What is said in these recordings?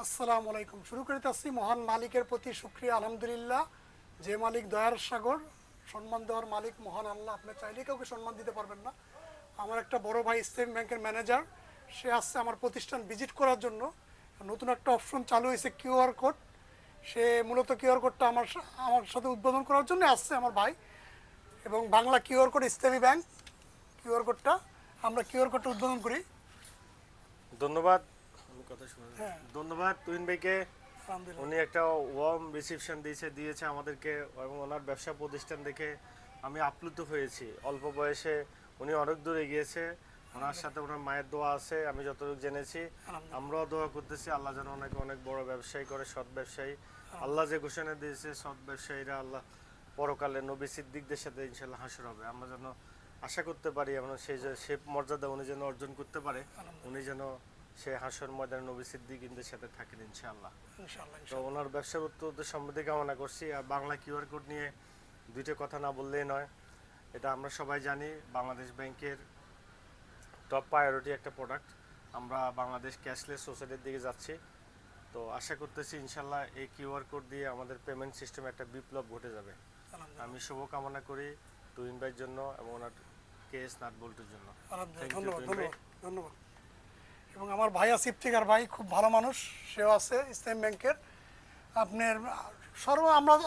আসসালামু আলাইকুম। শুরু করিতেছি মহান মালিকের প্রতি শুকরিয়া আলহামদুলিল্লাহ। যে মালিক দয়ার সাগর, সম্মান দেওয়ার মালিক মহান আল্লাহ। আপনি চাইলে কাউকে সম্মান দিতে পারবেন না। আমার একটা বড় ভাই স্টেট ব্যাংকের ম্যানেজার, সে আসছে আমার প্রতিষ্ঠান ভিজিট করার জন্য। নতুন একটা অপশন চালু হয়েছে কিউআর কোড। সে মূলত কিউআর কোডটা আমার সাথে উদ্বোধন করার জন্য আসছে আমার ভাই। এবং বাংলা কিউআর কোড ইসলামী ব্যাংক কিউআর কোডটা, আমরা কিউআর কোডটা উদ্বোধন করি। ধন্যবাদ। হ্যাঁ, ধন্যবাদ তুহিন ভাইকে। আলহামদুলিল্লাহ। উনি একটা ওয়ার্ম রিসিপশন দিয়েছে আমাদেরকে, এবং ওনার ব্যবসা প্রতিষ্ঠান দেখে আমি আপ্লুত হয়েছি। অল্প বয়সে উনি অনেক দূর এগিয়েছে। ওনার সাথে ওনার মায়ের দোয়া আছে, আমি যতটুকু জেনেছি। আমরাও দোয়া করতেছি আল্লাহ যেন ওনাকে অনেক বড় ব্যবসায়ী করে, সৎ ব্যবসায়ী। আল্লাহ যে ঘোষণা দিয়েছে সৎ ব্যবসায়ীরা আল্লাহ পরকালে নবী সিদ্দিকদের সাথে ইনশাল্লাহ হাসর হবে। আমরা যেন আশা করতে পারি এবং সে মর্যাদা উনি যেন অর্জন করতে পারে। উনি যেন সে হাসর ময়দানে নবী সিদ্দিকদের সাথে থাকেন ইনশাআল্লাহ। ইনশাআল্লাহ। তো ওনার ব্যবসার উত্তর সমৃদ্ধি কামনা করছি। আর বাংলা কিউআর কোড নিয়ে দুইটা কথা না বললেই নয়। এটা আমরা সবাই জানি বাংলাদেশ ব্যাংকের টপ প্রায়োরিটি একটা প্রোডাক্ট। আমরা বাংলাদেশ ক্যাশলেস সোসাইটির দিকে যাচ্ছি। তো আশা করতেছি ইনশাল্লাহ এই কিউআর কোড দিয়ে আমাদের পেমেন্ট সিস্টেমে একটা বিপ্লব ঘটে যাবে। আমি শুভকামনা করি তুহিন ভাইয়ের জন্য এবং ওনার কেএস নাট বল্টুর জন্য। ধন্যবাদ, ধন্যবাদ, ধন্যবাদ। এবং আমার ভাই আসিফ তিকার ভাই খুব ভালো মানুষ, সেও আছে ইসলাম ব্যাংকের। আপনার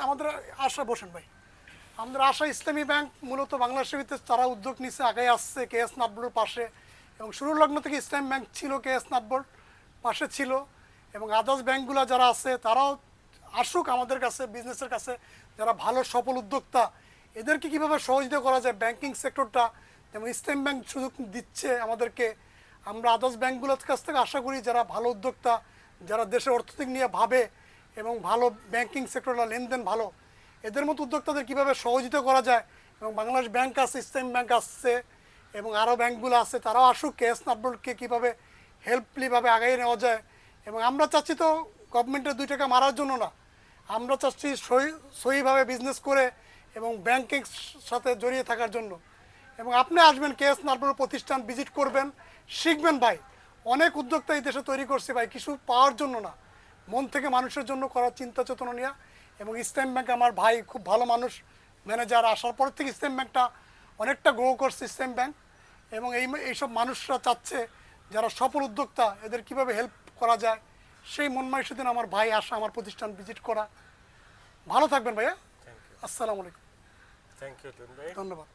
আমাদের আশা, বসেন ভাই, আমাদের আশা ইসলামী ব্যাংক মূলত বাংলাদেশের ভিতরে তারা উদ্যোগ নিচ্ছে, আগে আসছে কেএস নাটবল্টুর পাশে। এবং শুরুর লগ্ন থেকে ইসলাম ব্যাংক ছিল, কেএস নাটবল্ট পাশে ছিল। এবং আদার্স ব্যাংকগুলো যারা আছে তারাও আসুক আমাদের কাছে, বিজনেসের কাছে। যারা ভালো সফল উদ্যোক্তা, এদেরকে কীভাবে সহযোগিতা করা যায় ব্যাংকিং সেক্টরটা, যেমন ইসলাম ব্যাংক সুযোগ দিচ্ছে আমাদেরকে। আমরা আদার্স ব্যাংকগুলোর কাছ থেকে আশা করি যারা ভালো উদ্যোক্তা, যারা দেশের অর্থনীতি নিয়ে ভাবে এবং ভালো ব্যাংকিং সেক্টরটা লেনদেন ভালো, এদের মতো উদ্যোক্তাদের কীভাবে সহযোগিতা করা যায়। এবং বাংলাদেশ ব্যাংক আছে, ইসলাম ব্যাংক আসছে এবং আরও ব্যাংকগুলো আছে, তারাও আসুক। কেএস নাটবল্টকে কীভাবে হেল্পলিভাবে আগাইয়ে নেওয়া যায়। এবং আমরা চাচ্ছি তো গভর্নমেন্টের 2 টাকা মারার জন্য না, আমরা চাচ্ছি সহিভাবে বিজনেস করে এবং ব্যাংকিং সাথে জড়িয়ে থাকার জন্য। এবং আপনি আসবেন কেএস নাটবল্ট প্রতিষ্ঠান ভিজিট করবেন, শিখবেন ভাই। অনেক উদ্যোক্তা এই দেশে তৈরি করছে ভাই, কিছু পাওয়ার জন্য না, মন থেকে মানুষের জন্য করার চিন্তা চেতনা নিয়ে। এবং ইসলাম ব্যাংক আমার ভাই খুব ভালো মানুষ, ম্যানেজার আসার পর থেকে ইসলাম ব্যাংকটা অনেকটা গ্রো করছে ইসলাম ব্যাংক। এবং এইসব মানুষরা চাচ্ছে যারা সফল উদ্যোক্তা, এদের কিভাবে হেল্প করা যায়, সেই মন মানসিকতা আমার ভাই আসা, আমার প্রতিষ্ঠান ভিজিট করা। ভালো থাকবেন ভাইয়া। আসসালামু আলাইকুম। থ্যাংক ইউ তুহিন ভাই। ধন্যবাদ।